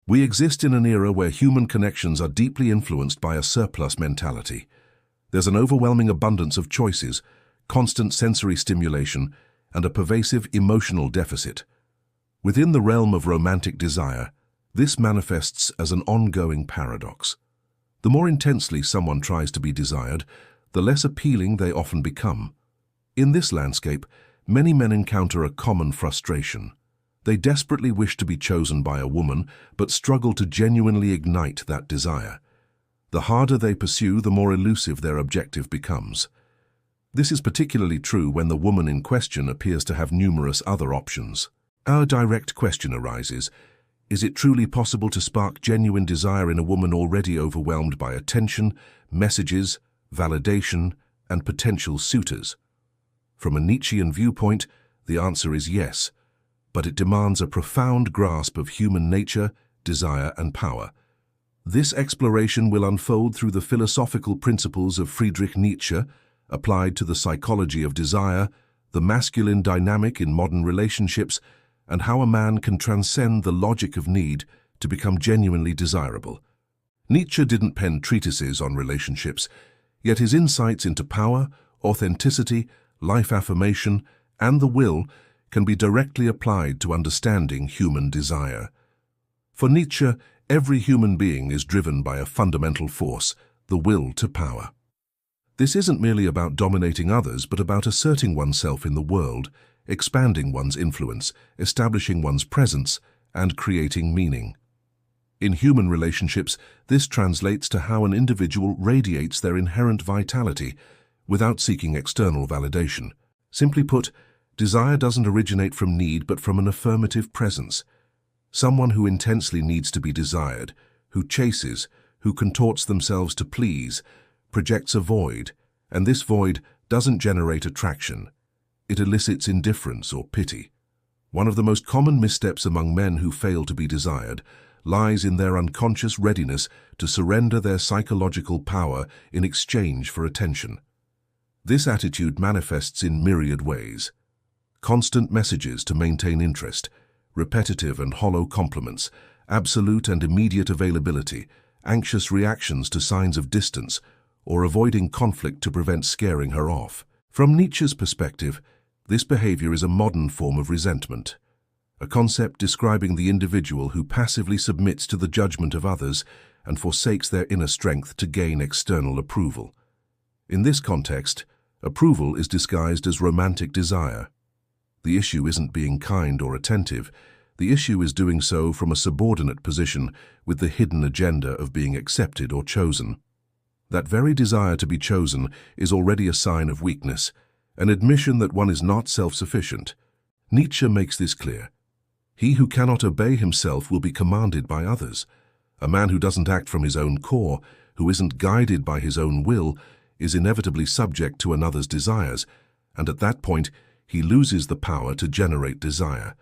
We exist in an era where human connections are deeply influenced by a surplus mentality. There's an overwhelming abundance of choices, constant sensory stimulation, and a pervasive emotional deficit. Within the realm of romantic desire, this manifests as an ongoing paradox. The more intensely someone tries to be desired, the less appealing they often become. In this landscape, many men encounter a common frustration. They desperately wish to be chosen by a woman, but struggle to genuinely ignite that desire. The harder they pursue, the more elusive their objective becomes. This is particularly true when the woman in question appears to have numerous other options. Our direct question arises: is it truly possible to spark genuine desire in a woman already overwhelmed by attention, messages, validation, and potential suitors? From a Nietzschean viewpoint, the answer is yes, but it demands a profound grasp of human nature, desire, and power. This exploration will unfold through the philosophical principles of Friedrich Nietzsche, applied to the psychology of desire, the masculine dynamic in modern relationships, and how a man can transcend the logic of need to become genuinely desirable. Nietzsche didn't pen treatises on relationships, yet his insights into power, authenticity, life affirmation, and the will can be directly applied to understanding human desire. For Nietzsche, every human being is driven by a fundamental force, the will to power. This isn't merely about dominating others, but about asserting oneself in the world, expanding one's influence, establishing one's presence, and creating meaning. In human relationships, this translates to how an individual radiates their inherent vitality without seeking external validation. Simply put, desire doesn't originate from need but from an affirmative presence. Someone who intensely needs to be desired, who chases, who contorts themselves to please, projects a void, and this void doesn't generate attraction. It elicits indifference or pity. One of the most common missteps among men who fail to be desired lies in their unconscious readiness to surrender their psychological power in exchange for attention. This attitude manifests in myriad ways. Constant messages to maintain interest, repetitive and hollow compliments, absolute and immediate availability, anxious reactions to signs of distance, or avoiding conflict to prevent scaring her off. From Nietzsche's perspective, this behavior is a modern form of resentment, a concept describing the individual who passively submits to the judgment of others and forsakes their inner strength to gain external approval. In this context, approval is disguised as romantic desire. The issue isn't being kind or attentive. The issue is doing so from a subordinate position with the hidden agenda of being accepted or chosen. That very desire to be chosen is already a sign of weakness, an admission that one is not self-sufficient. Nietzsche makes this clear. He who cannot obey himself will be commanded by others. A man who doesn't act from his own core, who isn't guided by his own will, is inevitably subject to another's desires, and at that point, he loses the power to generate desire.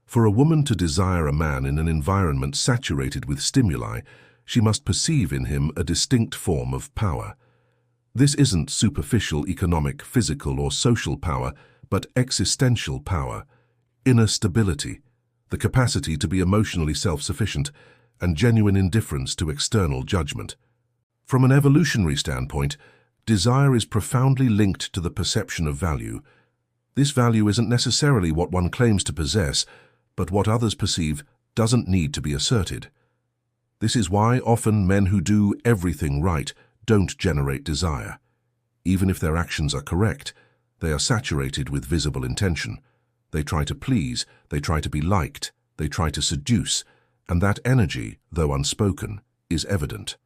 For a woman to desire a man in an environment saturated with stimuli, she must perceive in him a distinct form of power. This isn't superficial economic, physical, or social power, but existential power, inner stability, the capacity to be emotionally self-sufficient, and genuine indifference to external judgment. From an evolutionary standpoint, desire is profoundly linked to the perception of value. This value isn't necessarily what one claims to possess, but what others perceive doesn't need to be asserted. This is why often men who do everything right don't generate desire. Even if their actions are correct, they are saturated with visible intention. They try to please, they try to be liked, they try to seduce, and that energy, though unspoken, is evident.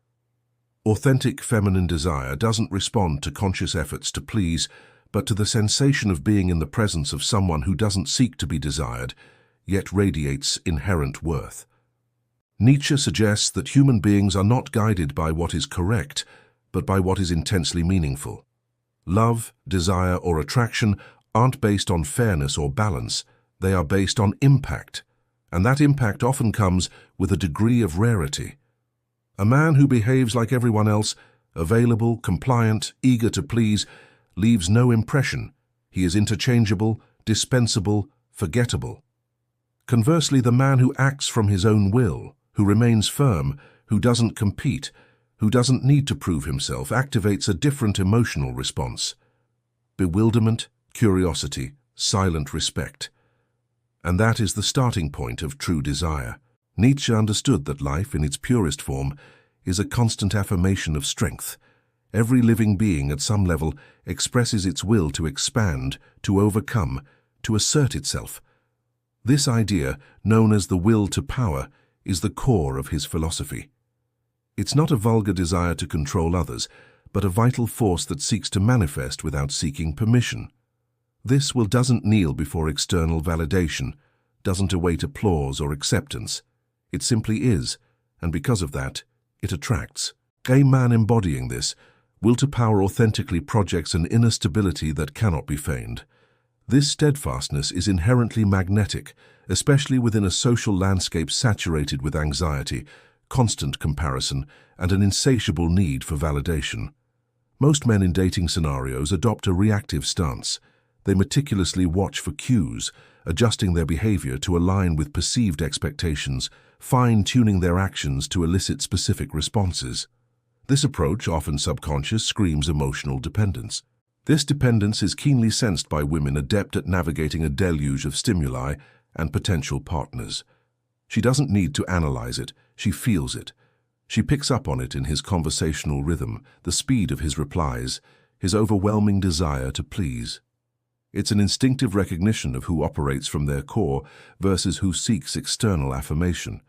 Authentic feminine desire doesn't respond to conscious efforts to please, but to the sensation of being in the presence of someone who doesn't seek to be desired, yet radiates inherent worth. Nietzsche suggests that human beings are not guided by what is correct, but by what is intensely meaningful. Love, desire, or attraction aren't based on fairness or balance, they are based on impact, and that impact often comes with a degree of rarity. A man who behaves like everyone else, available, compliant, eager to please, leaves no impression. He is interchangeable, dispensable, forgettable. Conversely, the man who acts from his own will, who remains firm, who doesn't compete, who doesn't need to prove himself, activates a different emotional response. Bewilderment, curiosity, silent respect. And that is the starting point of true desire. Nietzsche understood that life, in its purest form, is a constant affirmation of strength. Every living being at some level expresses its will to expand, to overcome, to assert itself. This idea, known as the will to power, is the core of his philosophy. It's not a vulgar desire to control others, but a vital force that seeks to manifest without seeking permission. This will doesn't kneel before external validation, doesn't await applause or acceptance. It simply is, and because of that, it attracts. A man embodying this, will to power authentically projects an inner stability that cannot be feigned. This steadfastness is inherently magnetic, especially within a social landscape saturated with anxiety, constant comparison, and an insatiable need for validation. Most men in dating scenarios adopt a reactive stance. They meticulously watch for cues, adjusting their behavior to align with perceived expectations, fine-tuning their actions to elicit specific responses. This approach, often subconscious, screams emotional dependence. This dependence is keenly sensed by women adept at navigating a deluge of stimuli and potential partners. She doesn't need to analyze it, she feels it. She picks up on it in his conversational rhythm, the speed of his replies, his overwhelming desire to please. It's an instinctive recognition of who operates from their core versus who seeks external affirmation.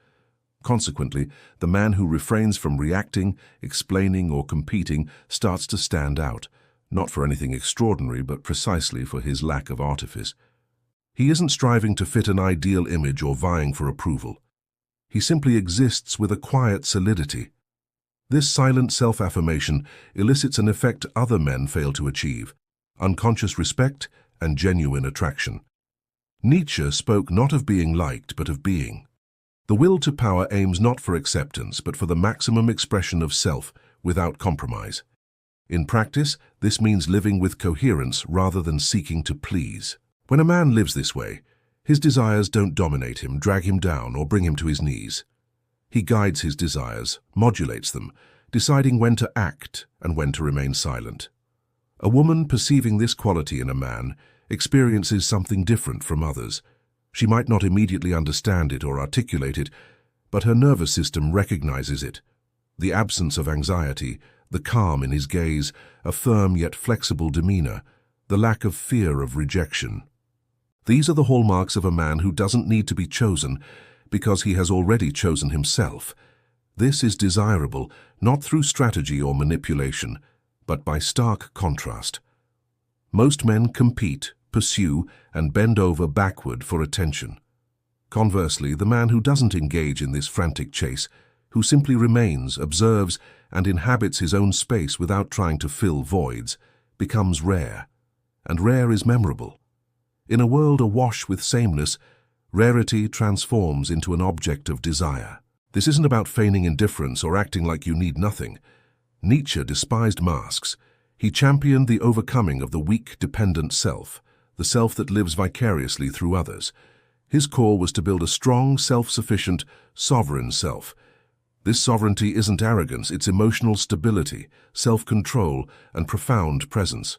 Consequently, the man who refrains from reacting, explaining, or competing starts to stand out, not for anything extraordinary, but precisely for his lack of artifice. He isn't striving to fit an ideal image or vying for approval. He simply exists with a quiet solidity. This silent self-affirmation elicits an effect other men fail to achieve: unconscious respect and genuine attraction. Nietzsche spoke not of being liked, but of being. The will to power aims not for acceptance, but for the maximum expression of self, without compromise. In practice, this means living with coherence rather than seeking to please. When a man lives this way, his desires don't dominate him, drag him down, or bring him to his knees. He guides his desires, modulates them, deciding when to act and when to remain silent. A woman perceiving this quality in a man experiences something different from others. She might not immediately understand it or articulate it, but her nervous system recognizes it. The absence of anxiety, the calm in his gaze, a firm yet flexible demeanor, the lack of fear of rejection. These are the hallmarks of a man who doesn't need to be chosen because he has already chosen himself. This is desirable, not through strategy or manipulation, but by stark contrast. Most men compete, pursue, and bend over backward for attention. Conversely, the man who doesn't engage in this frantic chase, who simply remains, observes, and inhabits his own space without trying to fill voids, becomes rare. And rare is memorable. In a world awash with sameness, rarity transforms into an object of desire. This isn't about feigning indifference or acting like you need nothing. Nietzsche despised masks. He championed the overcoming of the weak, dependent self, the self that lives vicariously through others. His core was to build a strong, self-sufficient, sovereign self. This sovereignty isn't arrogance, it's emotional stability, self-control, and profound presence.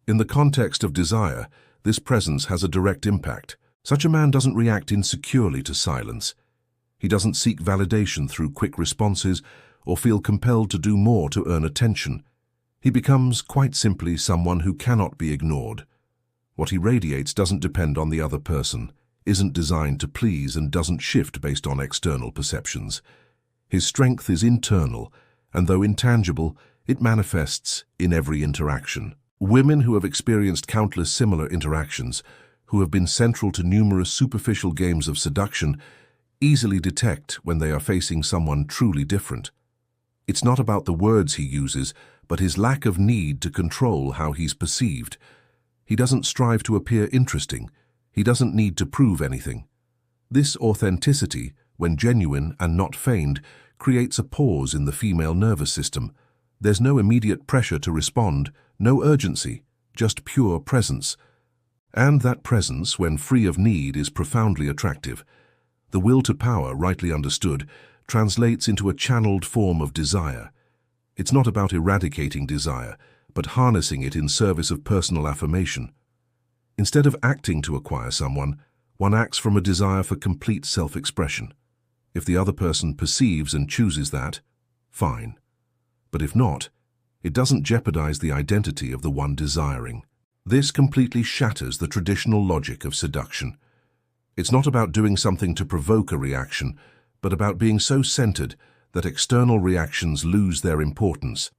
In the context of desire, this presence has a direct impact. Such a man doesn't react insecurely to silence. He doesn't seek validation through quick responses or feel compelled to do more to earn attention. He becomes, quite simply, someone who cannot be ignored. What he radiates doesn't depend on the other person, isn't designed to please, and doesn't shift based on external perceptions. His strength is internal, and though intangible, it manifests in every interaction. Women who have experienced countless similar interactions, who have been central to numerous superficial games of seduction, easily detect when they are facing someone truly different. It's not about the words he uses, but his lack of need to control how he's perceived. He doesn't strive to appear interesting. He doesn't need to prove anything. This authenticity, when genuine and not feigned, creates a pause in the female nervous system. There's no immediate pressure to respond, no urgency, just pure presence. And that presence, when free of need, is profoundly attractive. The will to power, rightly understood, translates into a channeled form of desire. It's not about eradicating desire, but harnessing it in service of personal affirmation. Instead of acting to acquire someone, one acts from a desire for complete self-expression. If the other person perceives and chooses that, fine. But if not, it doesn't jeopardize the identity of the one desiring. This completely shatters the traditional logic of seduction. It's not about doing something to provoke a reaction, but about being so centered that external reactions lose their importance.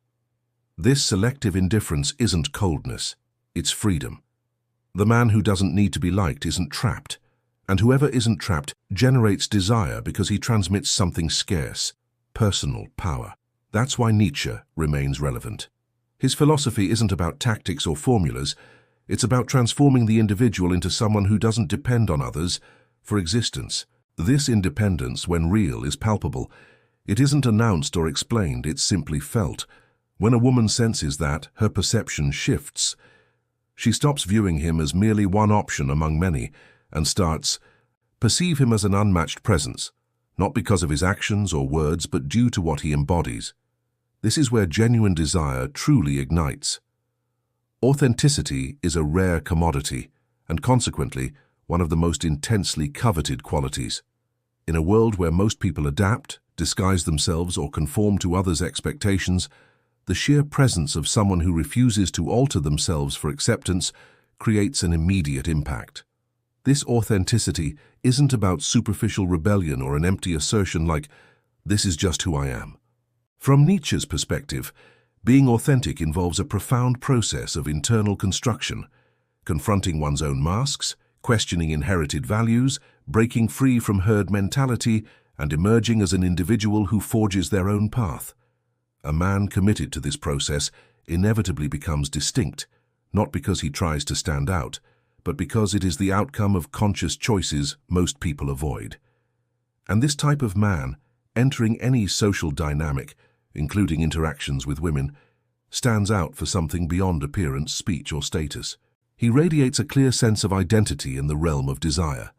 This selective indifference isn't coldness, it's freedom. The man who doesn't need to be liked isn't trapped, and whoever isn't trapped generates desire because he transmits something scarce, personal power. That's why Nietzsche remains relevant. His philosophy isn't about tactics or formulas, it's about transforming the individual into someone who doesn't depend on others for existence. This independence, when real, is palpable. It isn't announced or explained, it's simply felt. When a woman senses that, her perception shifts. She stops viewing him as merely one option among many and starts perceive him as an unmatched presence, not because of his actions or words, but due to what he embodies. This is where genuine desire truly ignites. Authenticity is a rare commodity, and consequently, one of the most intensely coveted qualities. In a world where most people adapt, disguise themselves, or conform to others' expectations, the sheer presence of someone who refuses to alter themselves for acceptance creates an immediate impact. This authenticity isn't about superficial rebellion or an empty assertion like, "This is just who I am." From Nietzsche's perspective, being authentic involves a profound process of internal construction, confronting one's own masks, questioning inherited values, breaking free from herd mentality, and emerging as an individual who forges their own path. A man committed to this process inevitably becomes distinct, not because he tries to stand out, but because it is the outcome of conscious choices most people avoid. And this type of man, entering any social dynamic, including interactions with women, stands out for something beyond appearance, speech, or status. He radiates a clear sense of identity in the realm of desire.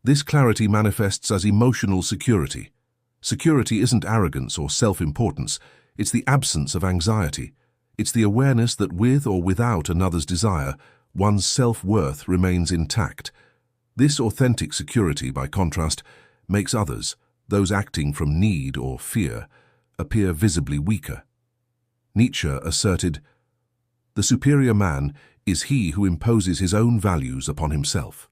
This clarity manifests as emotional security. Security isn't arrogance or self-importance, it's the absence of anxiety. It's the awareness that with or without another's desire, one's self-worth remains intact. This authentic security, by contrast, makes others, those acting from need or fear, appear visibly weaker. Nietzsche asserted, "The superior man is he who imposes his own values upon himself."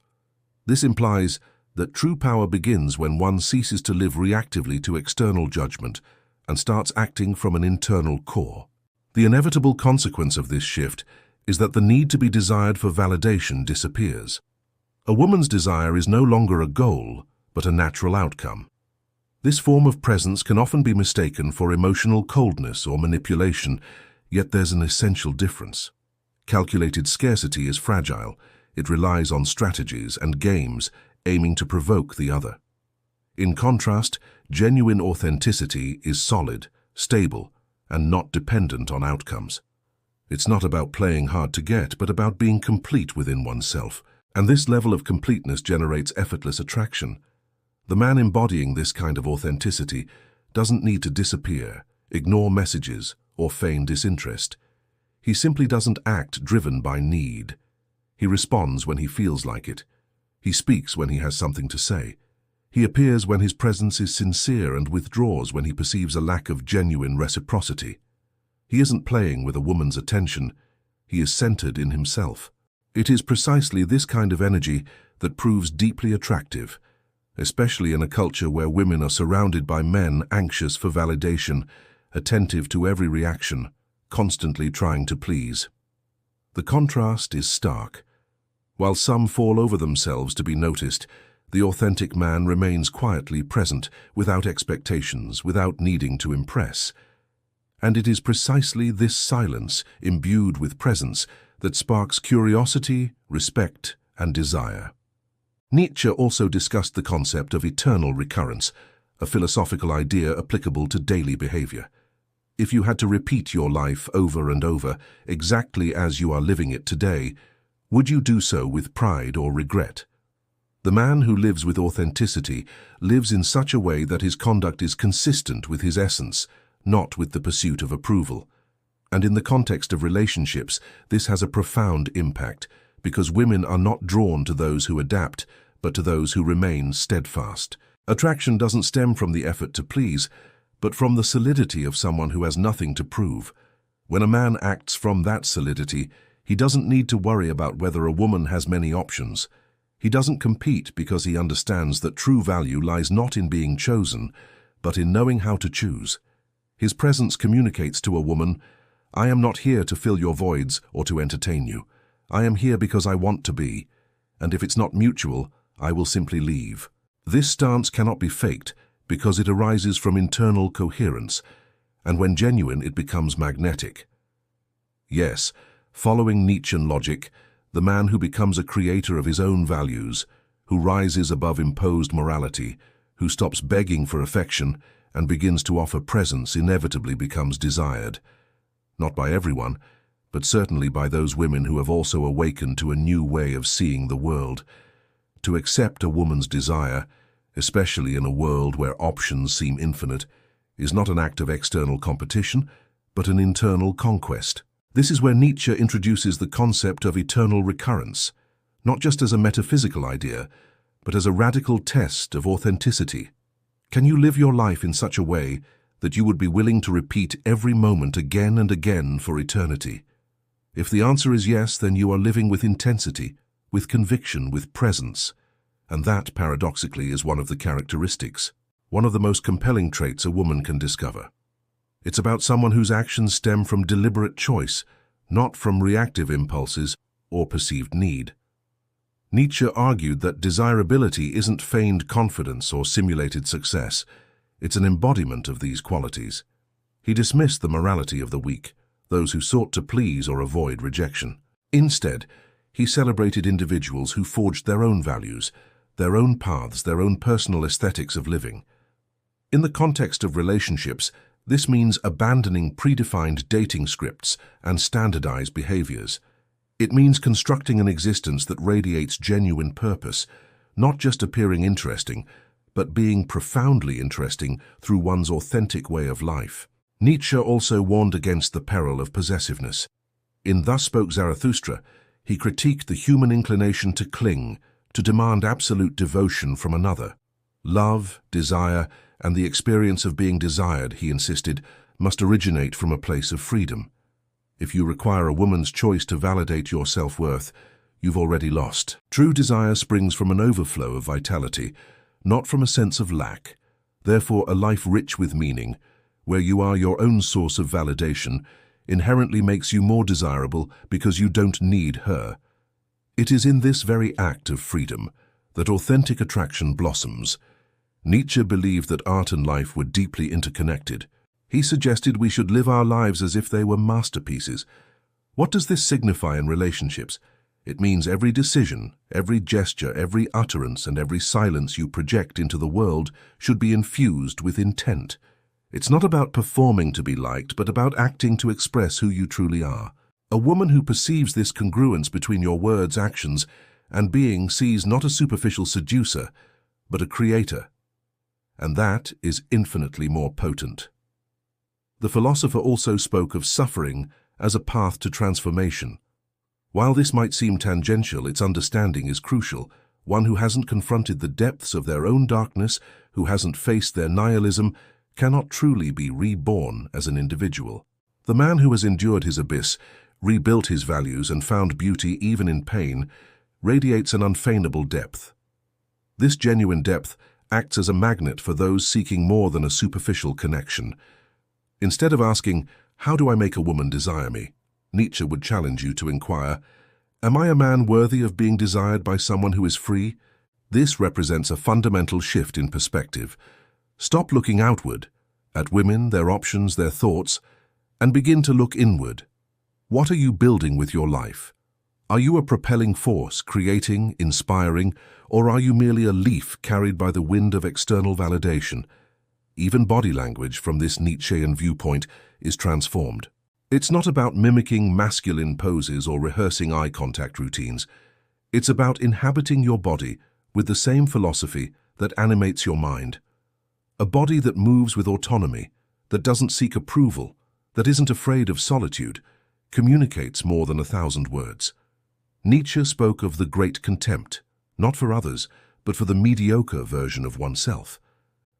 This implies that true power begins when one ceases to live reactively to external judgment and starts acting from an internal core. The inevitable consequence of this shift is that the need to be desired for validation disappears. A woman's desire is no longer a goal, but a natural outcome. This form of presence can often be mistaken for emotional coldness or manipulation, yet there's an essential difference. Calculated scarcity is fragile. It relies on strategies and games aiming to provoke the other. In contrast, genuine authenticity is solid, stable, and not dependent on outcomes. It's not about playing hard to get, but about being complete within oneself, and this level of completeness generates effortless attraction. The man embodying this kind of authenticity doesn't need to disappear, ignore messages, or feign disinterest. He simply doesn't act driven by need. He responds when he feels like it. He speaks when he has something to say. He appears when his presence is sincere and withdraws when he perceives a lack of genuine reciprocity. He isn't playing with a woman's attention. He is centered in himself. It is precisely this kind of energy that proves deeply attractive, especially in a culture where women are surrounded by men anxious for validation, attentive to every reaction, constantly trying to please. The contrast is stark. While some fall over themselves to be noticed, the authentic man remains quietly present, without expectations, without needing to impress. And it is precisely this silence, imbued with presence, that sparks curiosity, respect, and desire. Nietzsche also discussed the concept of eternal recurrence, a philosophical idea applicable to daily behavior. If you had to repeat your life over and over, exactly as you are living it today, would you do so with pride or regret? The man who lives with authenticity lives in such a way that his conduct is consistent with his essence, not with the pursuit of approval. And in the context of relationships, this has a profound impact, because women are not drawn to those who adapt, but to those who remain steadfast. Attraction doesn't stem from the effort to please, but from the solidity of someone who has nothing to prove. When a man acts from that solidity, he doesn't need to worry about whether a woman has many options. He doesn't compete because he understands that true value lies not in being chosen, but in knowing how to choose. His presence communicates to a woman, "I am not here to fill your voids or to entertain you. I am here because I want to be, and if it's not mutual, I will simply leave." This stance cannot be faked because it arises from internal coherence, and when genuine, it becomes magnetic. Yes, following Nietzschean logic, the man who becomes a creator of his own values, who rises above imposed morality, who stops begging for affection and begins to offer presence inevitably becomes desired. Not by everyone, but certainly by those women who have also awakened to a new way of seeing the world. To accept a woman's desire, especially in a world where options seem infinite, is not an act of external competition, but an internal conquest. This is where Nietzsche introduces the concept of eternal recurrence, not just as a metaphysical idea, but as a radical test of authenticity. Can you live your life in such a way that you would be willing to repeat every moment again and again for eternity? If the answer is yes, then you are living with intensity, with conviction, with presence. And that, paradoxically, is one of the characteristics, one of the most compelling traits a woman can discover. It's about someone whose actions stem from deliberate choice, not from reactive impulses or perceived need. Nietzsche argued that desirability isn't feigned confidence or simulated success. It's an embodiment of these qualities. He dismissed the morality of the weak, those who sought to please or avoid rejection. Instead, he celebrated individuals who forged their own values, their own paths, their own personal aesthetics of living. In the context of relationships, this means abandoning predefined dating scripts and standardized behaviors. It means constructing an existence that radiates genuine purpose, not just appearing interesting, but being profoundly interesting through one's authentic way of life. Nietzsche also warned against the peril of possessiveness. In Thus Spoke Zarathustra, he critiqued the human inclination to cling, to demand absolute devotion from another. Love, desire, and the experience of being desired, he insisted, must originate from a place of freedom. If you require a woman's choice to validate your self-worth, you've already lost. True desire springs from an overflow of vitality, not from a sense of lack. Therefore, a life rich with meaning, where you are your own source of validation, inherently makes you more desirable because you don't need her. It is in this very act of freedom that authentic attraction blossoms. Nietzsche believed that art and life were deeply interconnected. He suggested we should live our lives as if they were masterpieces. What does this signify in relationships? It means every decision, every gesture, every utterance, and every silence you project into the world should be infused with intent. It's not about performing to be liked, but about acting to express who you truly are. A woman who perceives this congruence between your words, actions, and being sees not a superficial seducer, but a creator. And that is infinitely more potent. The philosopher also spoke of suffering as a path to transformation. While this might seem tangential, its understanding is crucial. One who hasn't confronted the depths of their own darkness, who hasn't faced their nihilism, cannot truly be reborn as an individual. The man who has endured his abyss, rebuilt his values, and found beauty even in pain, radiates an unfeignable depth. This genuine depth acts as a magnet for those seeking more than a superficial connection. Instead of asking, "How do I make a woman desire me?" Nietzsche would challenge you to inquire, "Am I a man worthy of being desired by someone who is free?" This represents a fundamental shift in perspective. Stop looking outward, at women, their options, their thoughts, and begin to look inward. What are you building with your life? Are you a propelling force, creating, inspiring, or are you merely a leaf carried by the wind of external validation? Even body language, from this Nietzschean viewpoint, is transformed. It's not about mimicking masculine poses or rehearsing eye contact routines. It's about inhabiting your body with the same philosophy that animates your mind. A body that moves with autonomy, that doesn't seek approval, that isn't afraid of solitude, communicates more than 1,000 words. Nietzsche spoke of the great contempt, not for others, but for the mediocre version of oneself.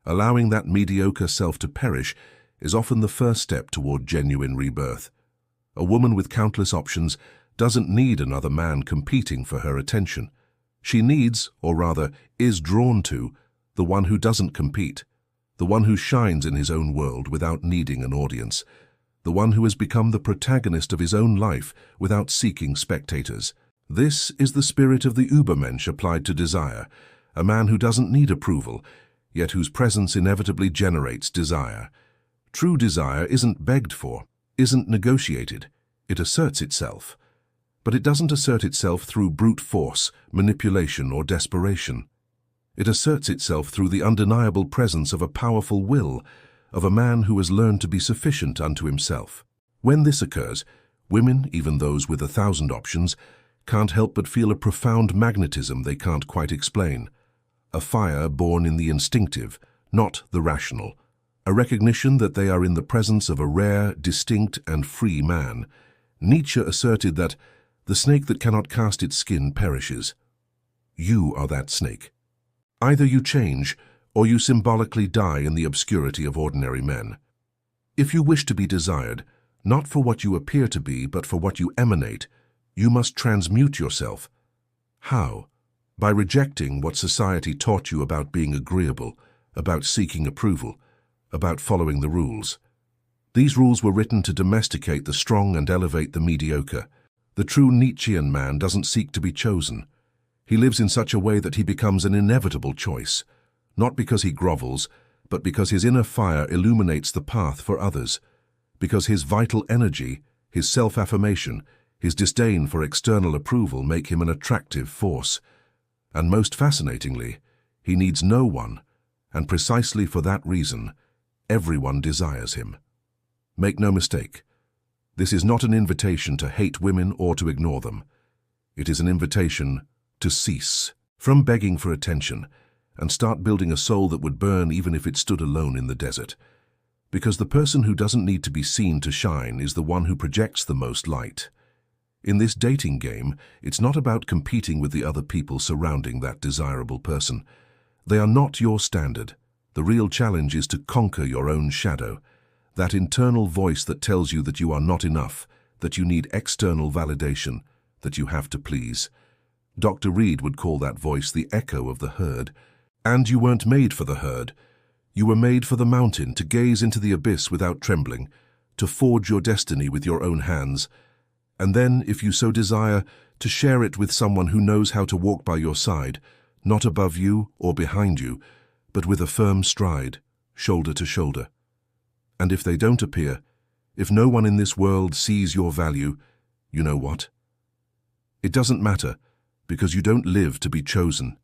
Allowing that mediocre self to perish is often the first step toward genuine rebirth. A woman with countless options doesn't need another man competing for her attention. She needs, or rather is drawn to, the one who doesn't compete, the one who shines in his own world without needing an audience, the one who has become the protagonist of his own life without seeking spectators. This is the spirit of the Übermensch applied to desire, a man who doesn't need approval, yet whose presence inevitably generates desire. True desire isn't begged for, isn't negotiated. It asserts itself. But it doesn't assert itself through brute force, manipulation, or desperation. It asserts itself through the undeniable presence of a powerful will, of a man who has learned to be sufficient unto himself. When this occurs, women, even those with 1,000 options, can't help but feel a profound magnetism they can't quite explain. A fire born in the instinctive, not the rational. A recognition that they are in the presence of a rare, distinct, and free man. Nietzsche asserted that the snake that cannot cast its skin perishes. You are that snake. Either you change, or you symbolically die in the obscurity of ordinary men. If you wish to be desired, not for what you appear to be, but for what you emanate, you must transmute yourself. How? By rejecting what society taught you about being agreeable, about seeking approval, about following the rules. These rules were written to domesticate the strong and elevate the mediocre. The true Nietzschean man doesn't seek to be chosen. He lives in such a way that he becomes an inevitable choice, not because he grovels, but because his inner fire illuminates the path for others, because his vital energy, his self-affirmation, his disdain for external approval make him an attractive force. And most fascinatingly, he needs no one, and precisely for that reason, everyone desires him. Make no mistake, this is not an invitation to hate women or to ignore them. It is an invitation to cease from begging for attention and start building a soul that would burn even if it stood alone in the desert. Because the person who doesn't need to be seen to shine is the one who projects the most light. In this dating game, it's not about competing with the other people surrounding that desirable person. They are not your standard. The real challenge is to conquer your own shadow, that internal voice that tells you that you are not enough, that you need external validation, that you have to please. Dr. Reed would call that voice the echo of the herd. And you weren't made for the herd. You were made for the mountain, to gaze into the abyss without trembling, to forge your destiny with your own hands, and then, if you so desire, to share it with someone who knows how to walk by your side, not above you or behind you, but with a firm stride, shoulder to shoulder. And if they don't appear, if no one in this world sees your value, you know what? It doesn't matter, because you don't live to be chosen.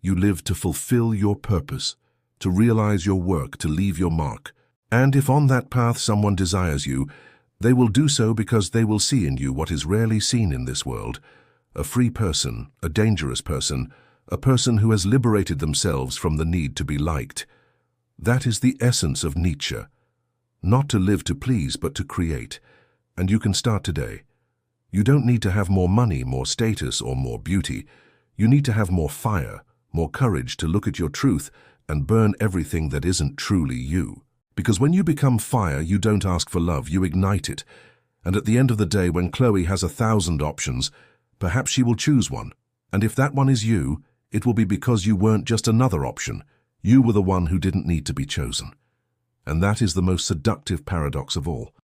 You live to fulfill your purpose, to realize your work, to leave your mark. And if on that path someone desires you, they will do so because they will see in you what is rarely seen in this world: a free person, a dangerous person, a person who has liberated themselves from the need to be liked. That is the essence of Nietzsche. Not to live to please, but to create. And you can start today. You don't need to have more money, more status, or more beauty. You need to have more fire, more courage to look at your truth and burn everything that isn't truly you. Because when you become fire, you don't ask for love, you ignite it. And at the end of the day, when Chloe has 1,000 options, perhaps she will choose one. And if that one is you, it will be because you weren't just another option. You were the one who didn't need to be chosen. And that is the most seductive paradox of all.